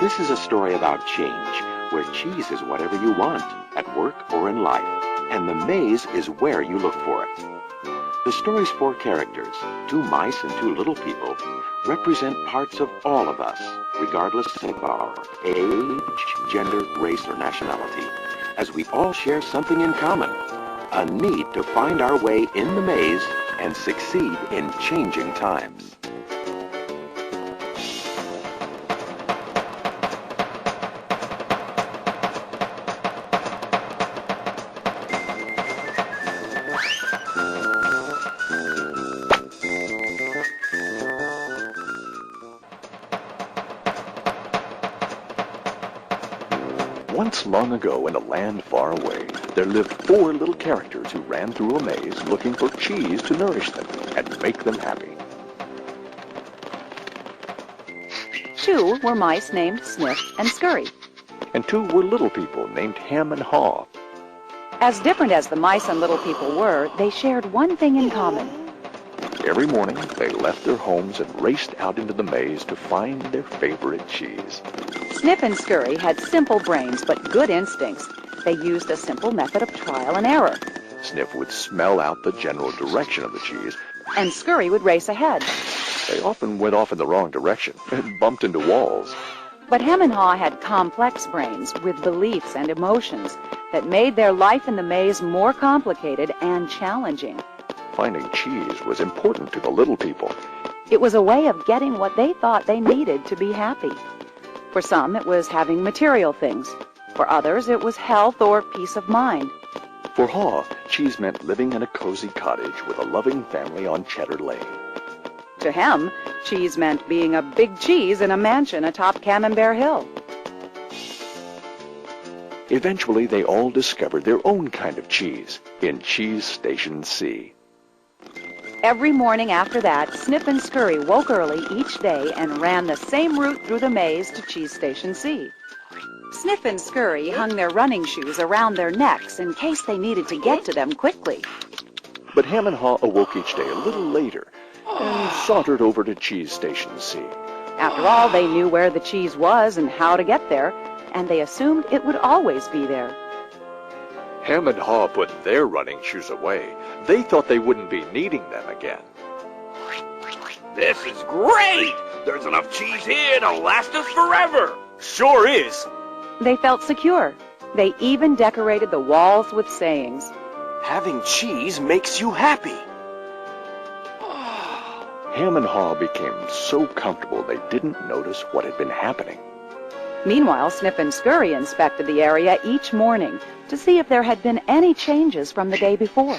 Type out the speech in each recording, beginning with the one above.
This is a story about change, where cheese is whatever you want, at work or in life, and the maze is where you look for it. The story's four characters, two mice and two little people, represent parts of all of us, regardless of our age, gender, race, or nationality, as we all share something in common, a need to find our way in the maze and succeed in changing times. Once long ago in a land far away, there lived four little characters who ran through a maze looking for cheese to nourish them and make them happy. Two were mice named Snip and Scurry. And two were little people named Ham and Haw. As different as the mice and little people were, they shared one thing in common. Every morning, they left their homes and raced out into the maze to find their favorite cheese. Snip and Scurry had simple brains but good instincts. They used a simple method of trial and error. Snip would smell out the general direction of the cheese, and Scurry would race ahead. They often went off in the wrong direction and bumped into walls. But Ham and Haw had complex brains with beliefs and emotions that made their life in the maze more complicated and challenging. Finding cheese was important to the little people. It was a way of getting what they thought they needed to be happy. For some, it was having material things. For others, it was health or peace of mind. For Haw, cheese meant living in a cozy cottage with a loving family on Cheddar Lane. To him, cheese meant being a big cheese in a mansion atop Camembert Hill. Eventually, they all discovered their own kind of cheese in Cheese Station C. Every morning after that, Snip and Scurry woke early each day and ran the same route through the maze to Cheese Station C. Snip and Scurry hung their running shoes around their necks in case they needed to get to them quickly. But Ham and Haw awoke each day a little later and sauntered over to Cheese Station C. After all, they knew where the cheese was and how to get there, and they assumed it would always be there. Ham and Haw put their running shoes away. They thought they wouldn't be needing them again. This is great! There's enough cheese here to last us forever! Sure is! They felt secure. They even decorated the walls with sayings. Having cheese makes you happy. Ham and Haw became so comfortable they didn't notice what had been happening. Meanwhile, Snip and Scurry inspected the area each morning to see if there had been any changes from the day before.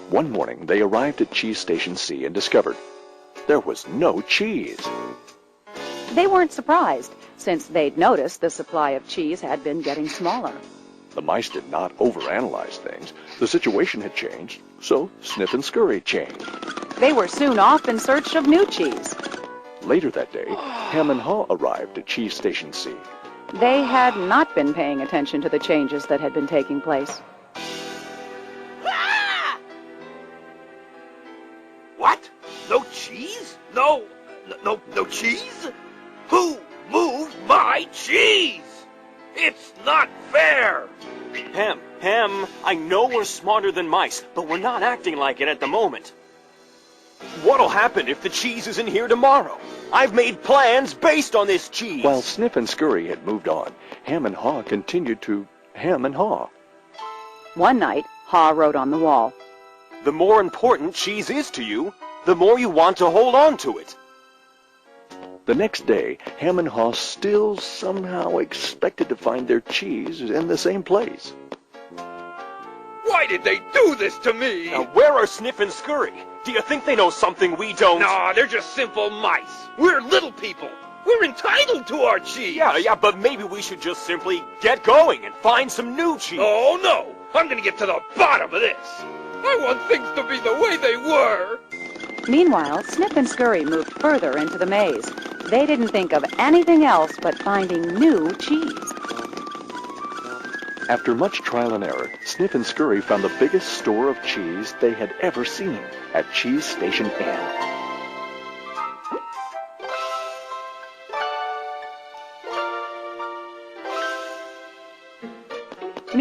One morning, they arrived at Cheese Station C and discovered there was no cheese. They weren't surprised, since they'd noticed the supply of cheese had been getting smaller. The mice did not overanalyze things. The situation had changed, so Snip and Scurry changed. They were soon off in search of new cheese. Later that day, Ham and Haw arrived at Cheese Station C. They had not been paying attention to the changes that had been taking place. What? No cheese? No cheese? Who moved my cheese? It's not fair! Ham, I know we're smarter than mice, but we're not acting like it at the moment. What'll happen if the cheese isn't here tomorrow? I've made plans based on this cheese. While Snip and Scurry had moved on, Ham and Haw continued to Ham and Haw. One night, Haw wrote on the wall, "The more important cheese is to you, the more you want to hold on to it." The next day, Ham and Haw still somehow expected to find their cheese in the same place. Why did they do this to me? Now, where are Snip and Scurry? Do you think they know something we don't? No, they're just simple mice. We're little people. We're entitled to our cheese. Yeah, but maybe we should just simply get going and find some new cheese. Oh, no. I'm going to get to the bottom of this. I want things to be the way they were. Meanwhile, Snip and Scurry moved further into the maze. They didn't think of anything else but finding new cheese. After much trial and error, Snip and Scurry found the biggest store of cheese they had ever seen at Cheese Station N.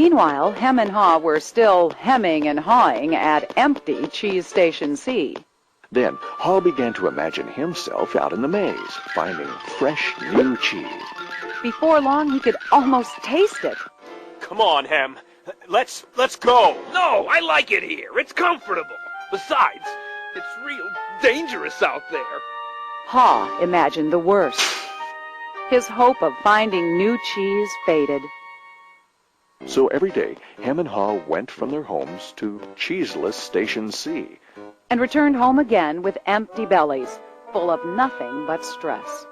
Meanwhile, Hem and Haw were still hemming and hawing at empty Cheese Station C. Then Haw began to imagine himself out in the maze, finding fresh new cheese. Before long, he could almost taste it. Come on, Hem. Let's go. No, I like it here. It's comfortable. Besides, it's real dangerous out there. Haw imagined the worst. His hope of finding new cheese faded. So every day, Hem and Haw went from their homes to Cheeseless Station C. And returned home again with empty bellies, full of nothing but stress.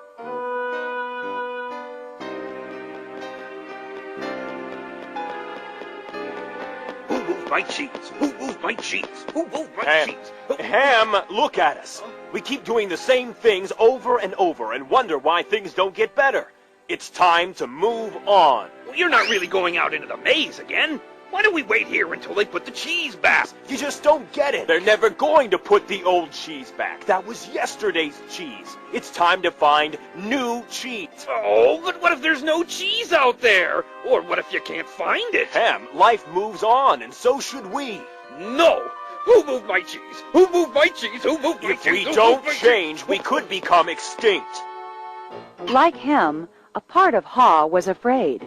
Who moved my cheese? Who moved my cheese? Who moved my Ham, cheese? Ham, look at us. We keep doing the same things over and over and wonder why things don't get better. It's time to move on. Well, you're not really going out into the maze again. Why don't we wait here until they put the cheese back? You just don't get it. They're never going to put the old cheese back. That was yesterday's cheese. It's time to find new cheese. Oh, but what if there's no cheese out there? Or what if you can't find it? Ham, life moves on, and so should we. No! Who moved my cheese? Who moved my cheese? Who moved my If cheese? we Who don't moved my change, cheese? we could become extinct. Like Hem, a part of Haw was afraid.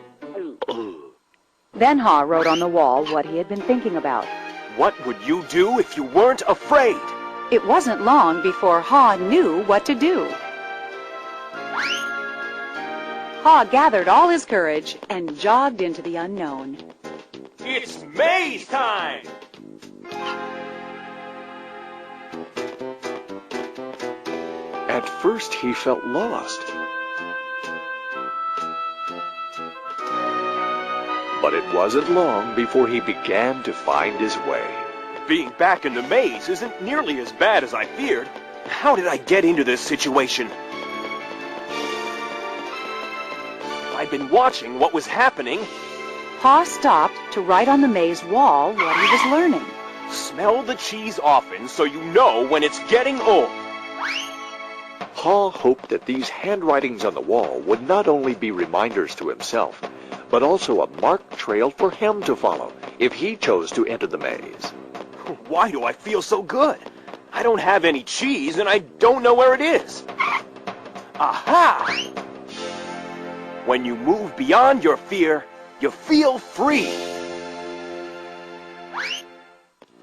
Then Haw wrote on the wall what he had been thinking about. What would you do if you weren't afraid? It wasn't long before Haw knew what to do. Haw gathered all his courage and jogged into the unknown. It's maze time! At first, he felt lost. But it wasn't long before he began to find his way. Being back in the maze isn't nearly as bad as I feared. How did I get into this situation? I'd been watching what was happening. Haw stopped to write on the maze wall what he was learning. Smell the cheese often so you know when it's getting old. Haw hoped that these handwritings on the wall would not only be reminders to himself, but also a marked trail for Hem to follow if he chose to enter the maze. Why do I feel so good? I don't have any cheese and I don't know where it is. Aha! When you move beyond your fear, you feel free.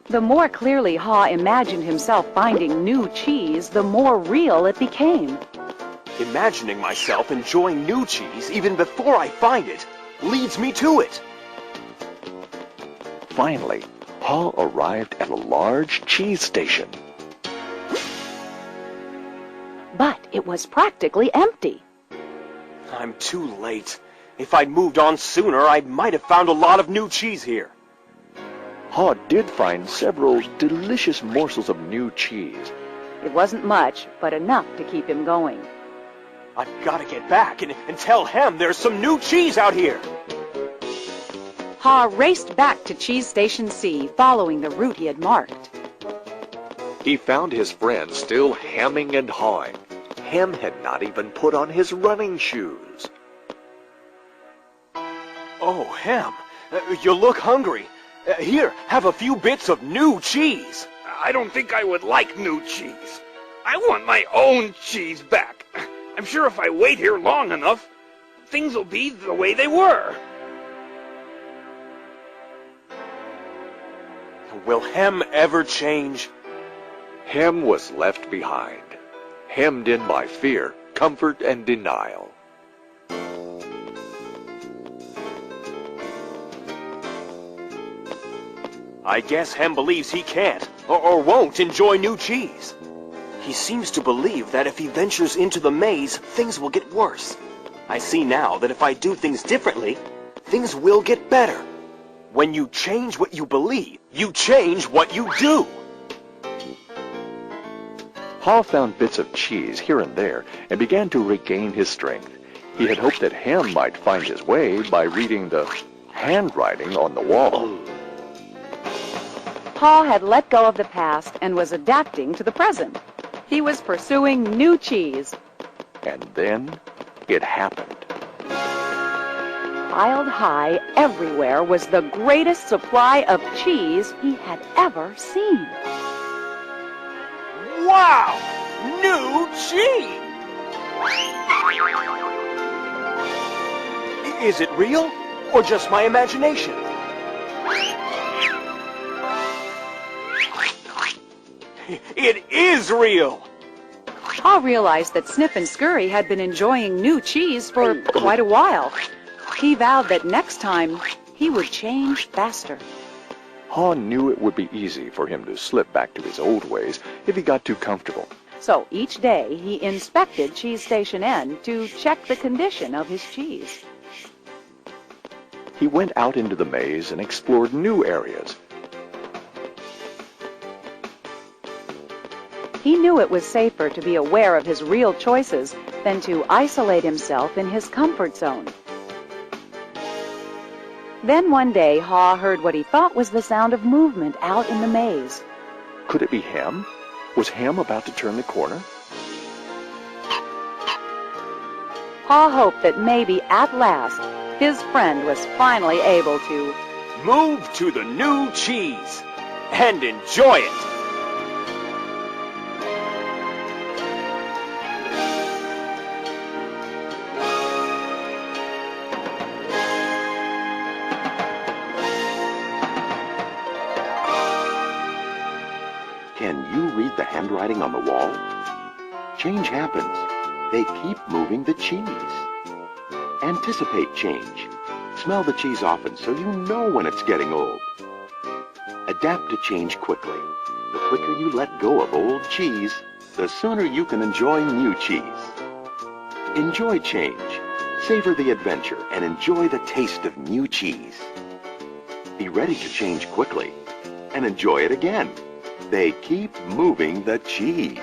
The more clearly Haw imagined himself finding new cheese, the more real it became. Imagining myself enjoying new cheese even before I find it leads me to it. Finally, Haw arrived at a large cheese station. But it was practically empty. I'm too late. If I'd moved on sooner, I might have found a lot of new cheese here. Haw did find several delicious morsels of new cheese. It wasn't much, but enough to keep him going. I've got to get back and tell Hem there's some new cheese out here. Haw raced back to Cheese Station C, following the route he had marked. He found his friend still hemming and hawing. Hem had not even put on his running shoes. Oh, Hem, you look hungry. Here, have a few bits of new cheese. I don't think I would like new cheese. I want my own cheese back. I'm sure if I wait here long enough, things will be the way they were. Will Hem ever change? Hem was left behind, hemmed in by fear, comfort, and denial. I guess Hem believes he can't, or won't enjoy new cheese. He seems to believe that if he ventures into the maze, things will get worse. I see now that if I do things differently, things will get better. When you change what you believe, you change what you do. Haw found bits of cheese here and there and began to regain his strength. He had hoped that Hem might find his way by reading the handwriting on the wall. Haw had let go of the past and was adapting to the present. He was pursuing new cheese. And then it happened. Piled high everywhere was the greatest supply of cheese he had ever seen. Wow! New cheese! Is it real or just my imagination? It is real! Pa realized that Snip and Scurry had been enjoying new cheese for quite a while. He vowed that next time he would change faster. Haw knew it would be easy for him to slip back to his old ways if he got too comfortable. So each day he inspected Cheese Station N to check the condition of his cheese. He went out into the maze and explored new areas. He knew it was safer to be aware of his real choices than to isolate himself in his comfort zone. Then one day, Haw heard what he thought was the sound of movement out in the maze. Could it be Hem? Was Hem about to turn the corner? Haw hoped that maybe at last his friend was finally able to move to the new cheese and enjoy it. Can you read the handwriting on the wall? Change happens. They keep moving the cheese. Anticipate change. Smell the cheese often so you know when it's getting old. Adapt to change quickly. The quicker you let go of old cheese, the sooner you can enjoy new cheese. Enjoy change. Savor the adventure and enjoy the taste of new cheese. Be ready to change quickly and enjoy it again. They keep moving the cheese.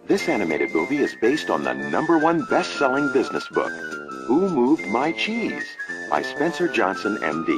This animated movie is based on the #1 best-selling business book, Who Moved My Cheese? By Spencer Johnson, M.D.